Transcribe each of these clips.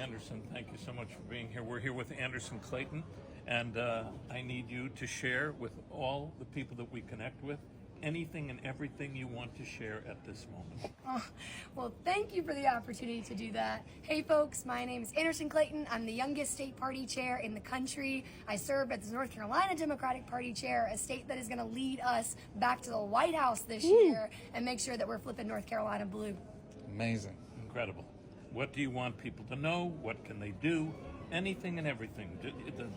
Anderson, thank you so much for being here. We're here with Anderson Clayton, and I need you to share with all the people that we connect with anything and everything you want to share at this moment. Well, thank you for the opportunity to do that. Hey folks, my name is Anderson Clayton. I'm the youngest state party chair in the country. I served as the North Carolina Democratic Party chair, a state that is going to lead us back to the White House this year and make sure that we're flipping North Carolina blue. Amazing. Incredible. What do you want people to know? What can they do? Anything and everything.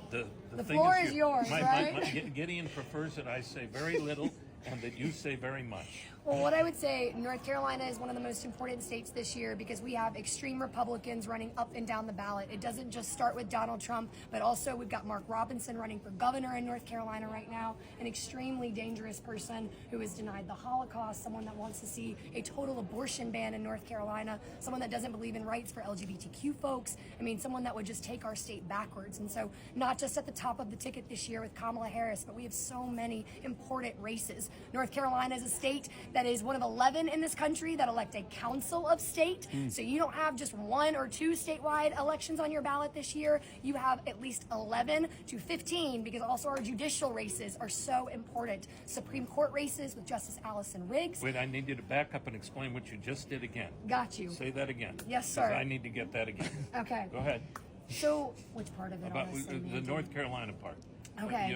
The floor is yours, right? Gideon prefers that I say very little and that you say very much. Well, what I would say, North Carolina is one of the most important states this year because we have extreme Republicans running up and down the ballot. It doesn't just start with Donald Trump, but also we've got Mark Robinson running for governor in North Carolina right now, an extremely dangerous person who has denied the Holocaust, someone that wants to see a total abortion ban in North Carolina, someone that doesn't believe in rights for LGBTQ folks. I mean, someone that would just take our state backwards. And so not just at the top of the ticket this year with Kamala Harris, but we have so many important races. North Carolina is a state that is one of 11 in this country that elect a council of state. So you don't have just 1 or 2 statewide elections on your ballot this year. You have at least 11 to 15 because also our judicial races are so important. Supreme Court races with Justice Allison Riggs. Wait, I need you to back up and explain what you just did again. Got you. Say that again. Yes, sir. 'Cause I need to get that again. Okay. Go ahead. So, which part of it? About honestly, the Mandy? North Carolina part. Okay.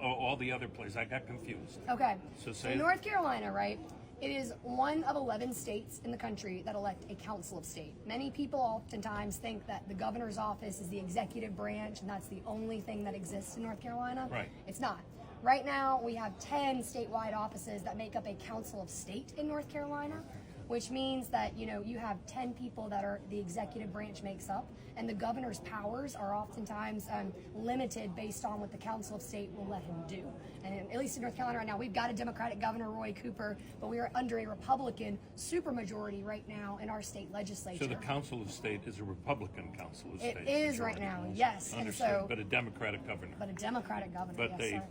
All the other places. I got confused. Okay. So say North Carolina, right? It is one of 11 states in the country that elect a council of state. Many people oftentimes think that the governor's office is the executive branch and that's the only thing that exists in North Carolina. Right. It's not. Right now, we have 10 statewide offices that make up a council of state in North Carolina, which means that, you have 10 people that are the executive branch makes up, and the governor's powers are oftentimes limited based on what the council of state will let him do. And at least in North Carolina right now, we've got a Democratic governor, Roy Cooper, but we are under a Republican supermajority right now in our state legislature. So the council of state is a Republican council of state. It is right now, yes. Understood, and so, but a Democratic governor. But a Democratic governor, But yes, sir.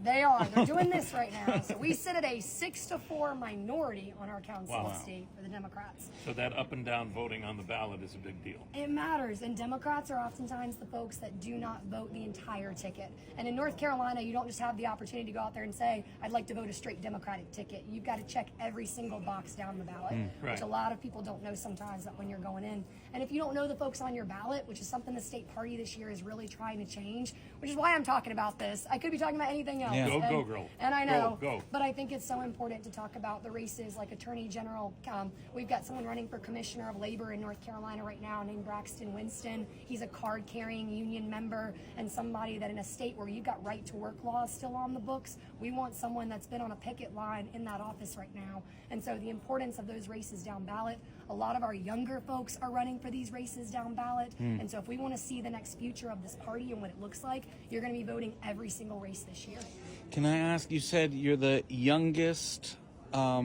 They are. They're doing this right now. So we sit at a 6-4 minority on our council of state for the Democrats. So that up and down voting on the ballot is a big deal. It matters. And Democrats are oftentimes the folks that do not vote the entire ticket. And in North Carolina, you don't just have the opportunity to go out there and say, I'd like to vote a straight Democratic ticket. You've got to check every single box down the ballot, Right. which a lot of people don't know sometimes that when you're going in. And if you don't know the folks on your ballot, which is something the state party this year is really trying to change, which is why I'm talking about this. I could be talking about anything else. Yeah. Go, girl. And I know, Go. but I think it's so important to talk about the races like Attorney General. We've got someone running for Commissioner of Labor in North Carolina right now named Braxton Winston. He's a card-carrying union member and somebody that in a state where you've got right-to-work laws still on the books, we want someone that's been on a picket line in that office right now. And so the importance of those races down ballot, a lot of our younger folks are running for these races down ballot. And so if we want to see the next future of this party and what it looks like, you're going to be voting every single race this year. Can I ask, you said you're the youngest, what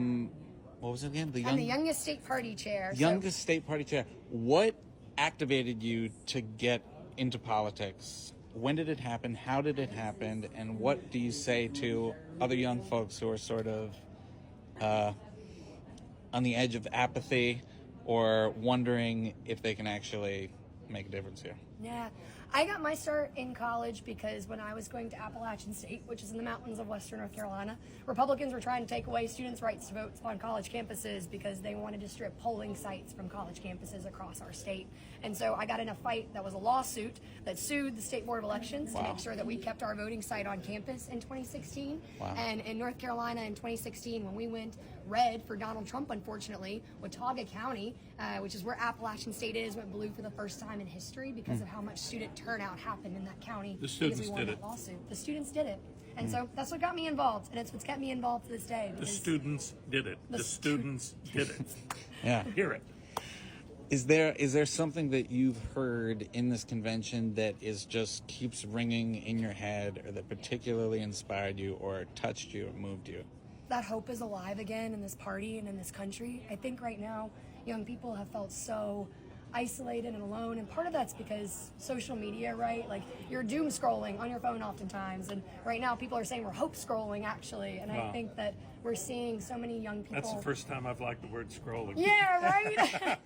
was it again? I'm the youngest state party chair. Youngest state party chair. What activated you to get into politics? When did it happen? How did it happen? And what do you say to other young folks who are sort of on the edge of apathy or wondering if they can actually make a difference here? Yeah, I got my start in college because when I was going to Appalachian State, which is in the mountains of western North Carolina, Republicans were trying to take away students' rights to vote on college campuses because they wanted to strip polling sites from college campuses across our state. And so I got in a fight that was a lawsuit that sued the State Board of Elections to make sure that we kept our voting site on campus in 2016. And in North Carolina in 2016, when we went red for Donald Trump, unfortunately, Watauga County, which is where Appalachian State is, went blue for the first time in history because of how much student turnout happened in that county. The students because we won did that it. lawsuit. The students did it. And so that's what got me involved, and it's what's kept me involved to this day. The students did it. The students did it. Yeah. Hear it. Is there something that you've heard in this convention that is just keeps ringing in your head, or that particularly inspired you or touched you or moved you? That hope is alive again in this party and in this country. I think right now young people have felt so isolated and alone, and part of that's because social media, right? Like, you're doom scrolling on your phone oftentimes, and right now people are saying we're hope scrolling actually, and I think that we're seeing so many young people. That's the first time I've liked the word scrolling. Yeah, right?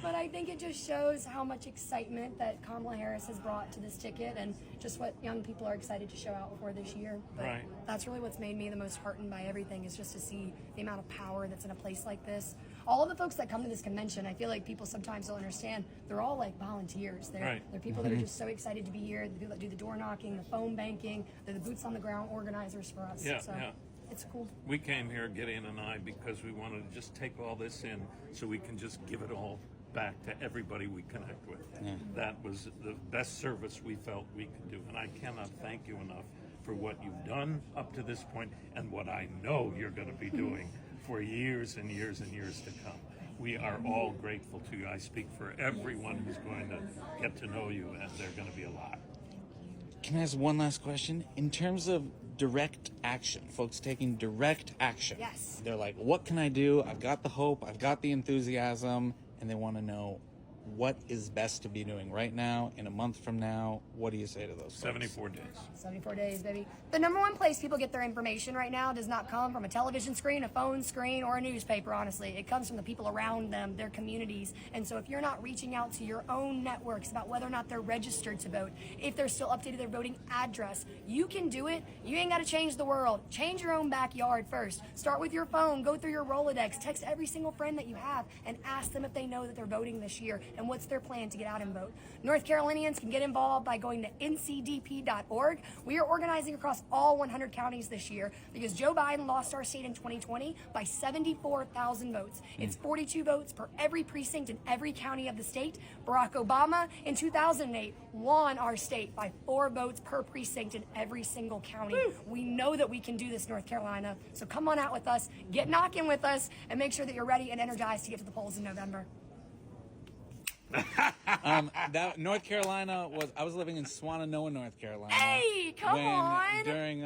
But I think it just shows how much excitement that Kamala Harris has brought to this ticket and just what young people are excited to show out for this year. But Right. that's really what's made me the most heartened by everything, is just to see the amount of power that's in a place like this. All of the folks that come to this convention, I feel like people sometimes don't understand, they're all like volunteers. They're people that are just so excited to be here, the people that do the door knocking, the phone banking, they're the boots on the ground organizers for us. Yeah, so yeah. it's cool. We came here, Gideon and I, because we wanted to just take all this in so we can just give it all back to everybody we connect with. That was the best service we felt we could do. And I cannot thank you enough for what you've done up to this point and what I know you're going to be doing for years and years and years to come. We are all grateful to you. I speak for everyone who's going to get to know you, and they're going to be a lot. Can I ask one last question? In terms of direct action, folks taking direct action. Yes. They're like, what can I do? I've got the hope, I've got the enthusiasm, and they want to know what is best to be doing right now, in a month from now. What do you say to those folks? 74 days. 74 days, baby. The number one place people get their information right now does not come from a television screen, a phone screen, or a newspaper, honestly. It comes from the people around them, their communities. And so if you're not reaching out to your own networks about whether or not they're registered to vote, if they're still updated their voting address, you can do it. You ain't got to change the world. Change your own backyard first. Start with your phone. Go through your Rolodex. Text every single friend that you have and ask them if they know that they're voting this year and what's their plan to get out and vote. North Carolinians can get involved by going to ncdp.org. We are organizing across all 100 counties this year because Joe Biden lost our state in 2020 by 74,000 votes. It's 42 votes per every precinct in every county of the state. Barack Obama in 2008 won our state by 4 votes per precinct in every single county. We know that we can do this, North Carolina. So come on out with us, get knocking with us, and make sure that you're ready and energized to get to the polls in November. That North Carolina I was living in Swannanoa, North Carolina. Hey, come on! During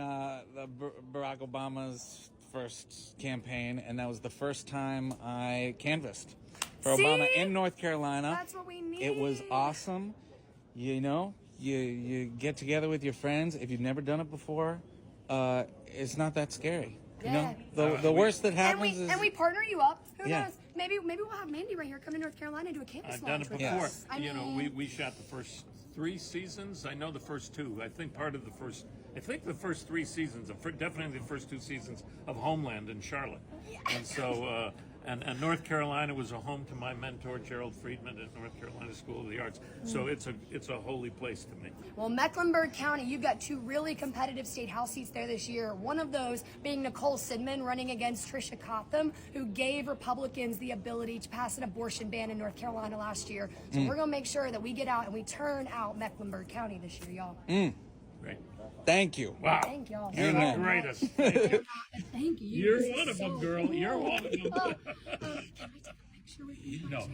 Barack Obama's first campaign, and that was the first time I canvassed for Obama in North Carolina. That's what we need. It was awesome. You know, you get together with your friends. If you've never done it before, it's not that scary. Yeah. You know, the worst that happens is... And we partner you up. Who Yeah. knows? Maybe we'll have Mandy right here come to North Carolina and do a campus I've done launch it with before. us. I You know, mean, we shot the first 3 seasons. I know the first 2. I think the first 3 seasons, definitely the first 2 seasons of Homeland in Charlotte. And so, and North Carolina was a home to my mentor, Gerald Friedman at North Carolina School of the Arts. So it's a holy place to me. Well, Mecklenburg County, you've got 2 really competitive state house seats there this year. One of those being Nicole Sidman running against Tricia Cotham, who gave Republicans the ability to pass an abortion ban in North Carolina last year. So we're going to make sure that we get out and we turn out Mecklenburg County this year, y'all. Great. Thank you. Wow. Thank y'all. You're Amen. the greatest. Thank you. Thank you. You're one of them, girl. You're one of them. Can I take a picture with you? No.